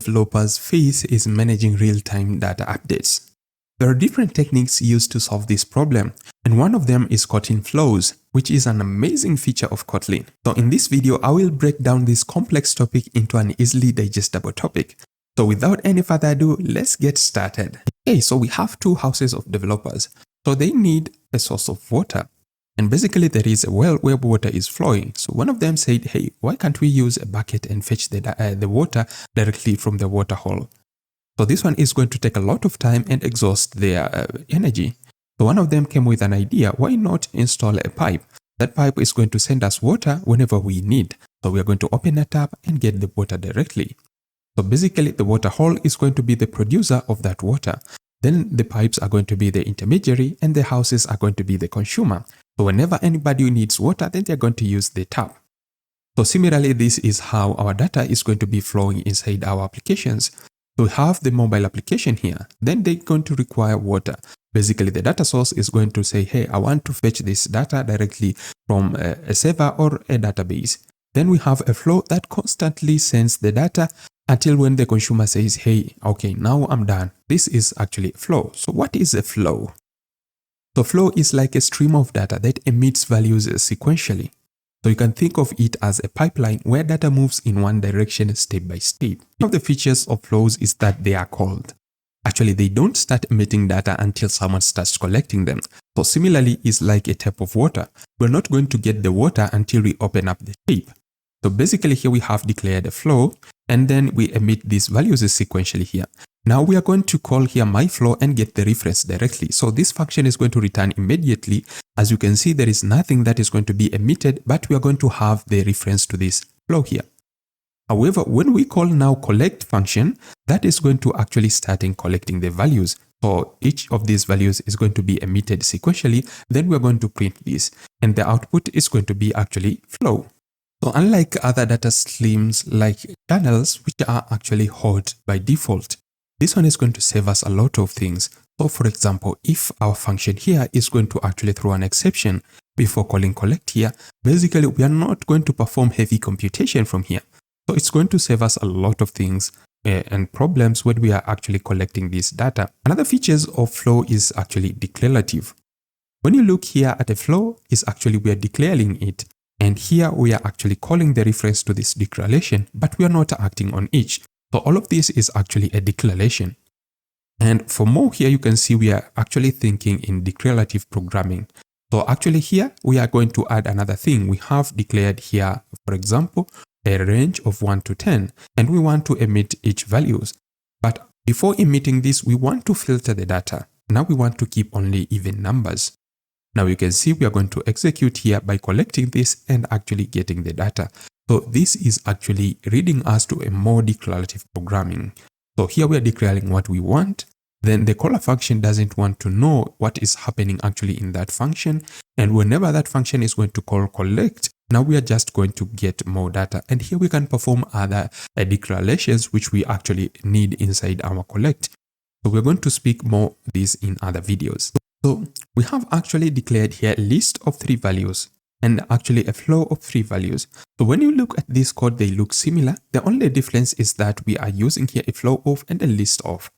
developers face is managing real-time data updates. There are different techniques used to solve this problem, and one of them is Kotlin Flows, which is an amazing feature of Kotlin. So in this video, I will break down this complex topic into an easily digestible topic. So without any further ado, let's get started. Okay, so we have two houses of developers. So they need a source of water. And basically there is a well where water is flowing. So one of them said, hey, why can't we use a bucket and fetch the water directly from the water hole? So this one is going to take a lot of time and exhaust their energy. So one of them came with an idea, why not install a pipe? That pipe is going to send us water whenever we need. So we are going to open a tap and get the water directly. So basically the water hole is going to be the producer of that water. Then the pipes are going to be the intermediary and the houses are going to be the consumer. So whenever anybody needs water, then they're going to use the tap. So similarly, this is how our data is going to be flowing inside our applications. So we have the mobile application here, then they're going to require water. Basically, the data source is going to say, hey, I want to fetch this data directly from a server or a database. Then we have a flow that constantly sends the data until when the consumer says, hey, okay, now I'm done. This is actually a flow. So what is a flow? So flow is like a stream of data that emits values sequentially. So you can think of it as a pipeline where data moves in one direction step by step. One of the features of flows is that they are called. Actually, they don't start emitting data until someone starts collecting them. So similarly, it's like a tap of water. We're not going to get the water until we open up the tap. So basically here we have declared a flow and then we emit these values sequentially here. Now we are going to call here myFlow and get the reference directly. So this function is going to return immediately. As you can see, there is nothing that is going to be emitted, but we are going to have the reference to this flow here. However, when we call now collect function, that is going to actually start in collecting the values. So each of these values is going to be emitted sequentially. Then we are going to print this and the output is going to be actually flow. So unlike other data streams like channels, which are actually hot by default, this one is going to save us a lot of things. So for example, if our function here is going to actually throw an exception before calling collect here, basically we are not going to perform heavy computation from here. So it's going to save us a lot of things and problems when we are actually collecting this data. Another features of flow is actually declarative. When you look here at a flow, is actually we are declaring it. And here we are actually calling the reference to this declaration, but we are not acting on each. So all of this is actually a declaration. And for more here, you can see we are actually thinking in declarative programming. So actually here, we are going to add another thing. We have declared here, for example, a range of 1 to 10, and we want to emit each values. But before emitting this, we want to filter the data. Now we want to keep only even numbers. Now you can see we are going to execute here by collecting this and actually getting the data. So this is actually reading us to a more declarative programming. So here we are declaring what we want. Then the caller function doesn't want to know what is happening actually in that function. And whenever that function is going to call collect, now we are just going to get more data. And here we can perform other declarations which we actually need inside our collect. So we're going to speak more this in other videos. So we have actually declared here a list of 3 values and actually a flow of 3 values. So when you look at this code, they look similar. The only difference is that we are using here a flow of and a list of.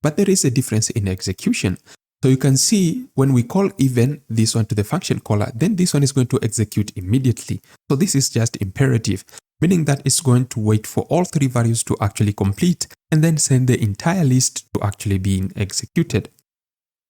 But there is a difference in execution. So you can see when we call even this one to the function caller, then this one is going to execute immediately. So this is just imperative, meaning that it's going to wait for all 3 values to actually complete and then send the entire list to actually being executed.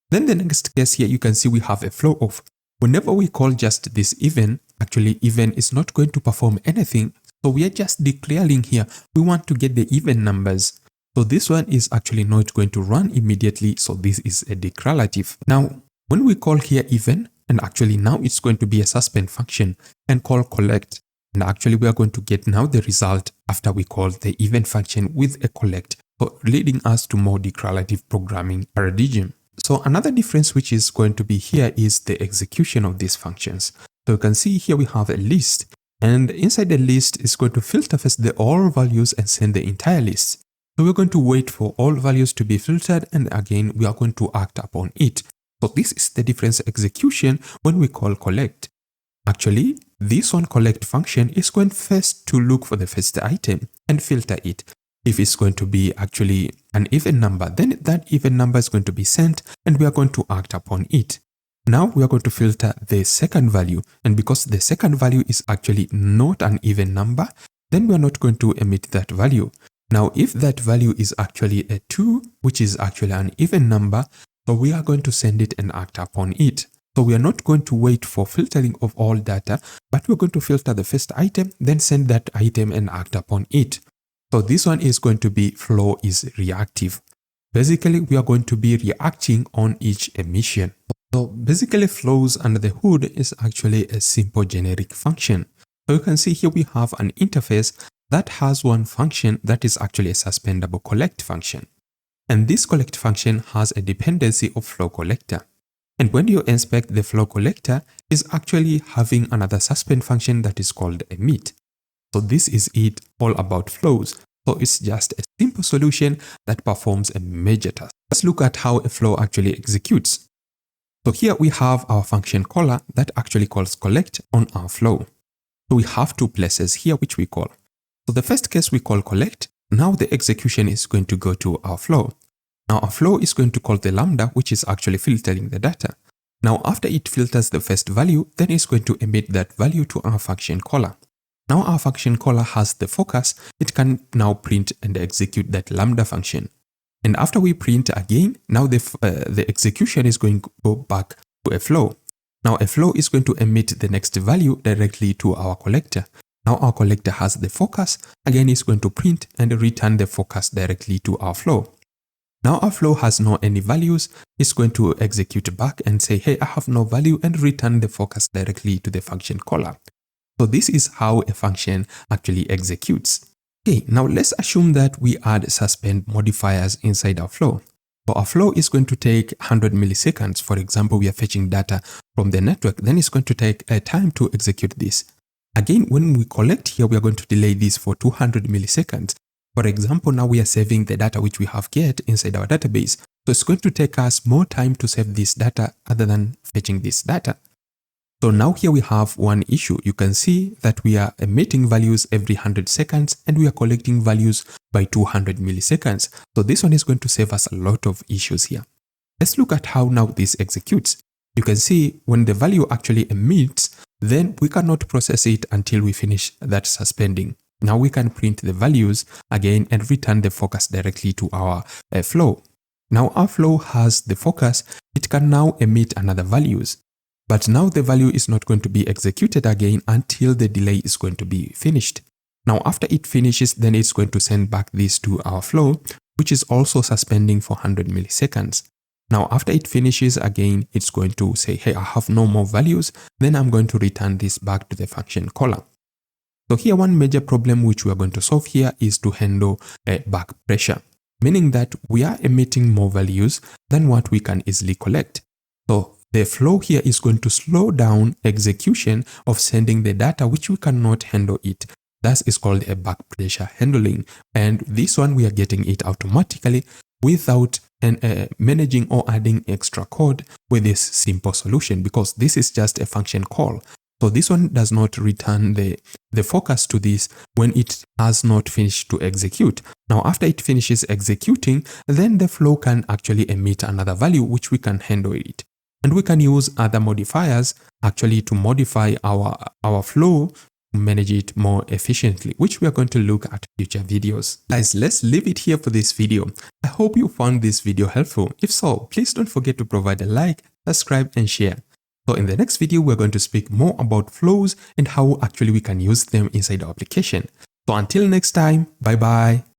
Then the next case here, you can see we have a flow of. Whenever we call just this even, actually even is not going to perform anything. So we are just declaring here, we want to get the even numbers. So this one is actually not going to run immediately. So this is a declarative. Now, when we call here even, and actually now it's going to be a suspend function and call collect. And actually we are going to get now the result after we call the even function with a collect, so leading us to more declarative programming paradigm. So another difference which is going to be here is the execution of these functions. So you can see here we have a list, and inside the list is going to filter first the all values and send the entire list. So we're going to wait for all values to be filtered, and again we are going to act upon it. So this is the difference execution when we call collect. Actually, this one collect function is going first to look for the first item and filter it. If it's going to be actually an even number, then that even number is going to be sent and we are going to act upon it. Now we are going to filter the second value, and because the second value is actually not an even number, then we are not going to emit that value. Now if that value is actually a 2, which is actually an even number, so we are going to send it and act upon it. So we are not going to wait for filtering of all data, but we're going to filter the first item, then send that item and act upon it. So this one is going to be flow is reactive. Basically, we are going to be reacting on each emission. So basically, flows under the hood is actually a simple generic function. So you can see here we have an interface that has one function that is actually a suspendable collect function. And this collect function has a dependency of flow collector. And when you inspect the flow collector, is actually having another suspend function that is called emit. So this is it all about flows. So it's just a simple solution that performs a major task. Let's look at how a flow actually executes. So here we have our function caller that actually calls collect on our flow. So we have two places here which we call. So the first case we call collect. Now the execution is going to go to our flow. Now our flow is going to call the lambda, which is actually filtering the data. Now after it filters the first value, then it's going to emit that value to our function caller. Now our function caller has the focus, it can now print and execute that lambda function. And after we print again, now the execution is going to go back to a flow. Now a flow is going to emit the next value directly to our collector. Now our collector has the focus, again it's going to print and return the focus directly to our flow. Now our flow has no any values, it's going to execute back and say, hey, I have no value, and return the focus directly to the function caller. So this is how a function actually executes. Okay, now let's assume that we add suspend modifiers inside our flow. So our flow is going to take 100 milliseconds. For example, we are fetching data from the network, then it's going to take a time to execute this. Again, when we collect here, we are going to delay this for 200 milliseconds. For example, now we are saving the data which we have get inside our database. So it's going to take us more time to save this data other than fetching this data. So now here we have one issue. You can see that we are emitting values every 100 seconds and we are collecting values by 200 milliseconds. So this one is going to save us a lot of issues here. Let's look at how now this executes. You can see when the value actually emits, then we cannot process it until we finish that suspending. Now we can print the values again and return the focus directly to our flow. Now our flow has the focus, it can now emit another values. But now the value is not going to be executed again until the delay is going to be finished. Now after it finishes, then it's going to send back this to our flow, which is also suspending for 100 milliseconds. Now after it finishes again, it's going to say, hey, I have no more values. Then I'm going to return this back to the function caller. So here one major problem which we are going to solve here is to handle back pressure, meaning that we are emitting more values than what we can easily collect. So the flow here is going to slow down execution of sending the data which we cannot handle it. That is called a back pressure handling. And this one we are getting it automatically without managing or adding extra code with this simple solution, because this is just a function call. So this one does not return the focus to this when it has not finished to execute. Now after it finishes executing, then the flow can actually emit another value which we can handle it. And we can use other modifiers actually to modify our flow to manage it more efficiently, which we are going to look at future videos. Guys, let's leave it here for this video. I hope you found this video helpful. If so, please don't forget to provide a like, subscribe and share. So in the next video, we're going to speak more about flows and how actually we can use them inside our application. So until next time, bye bye.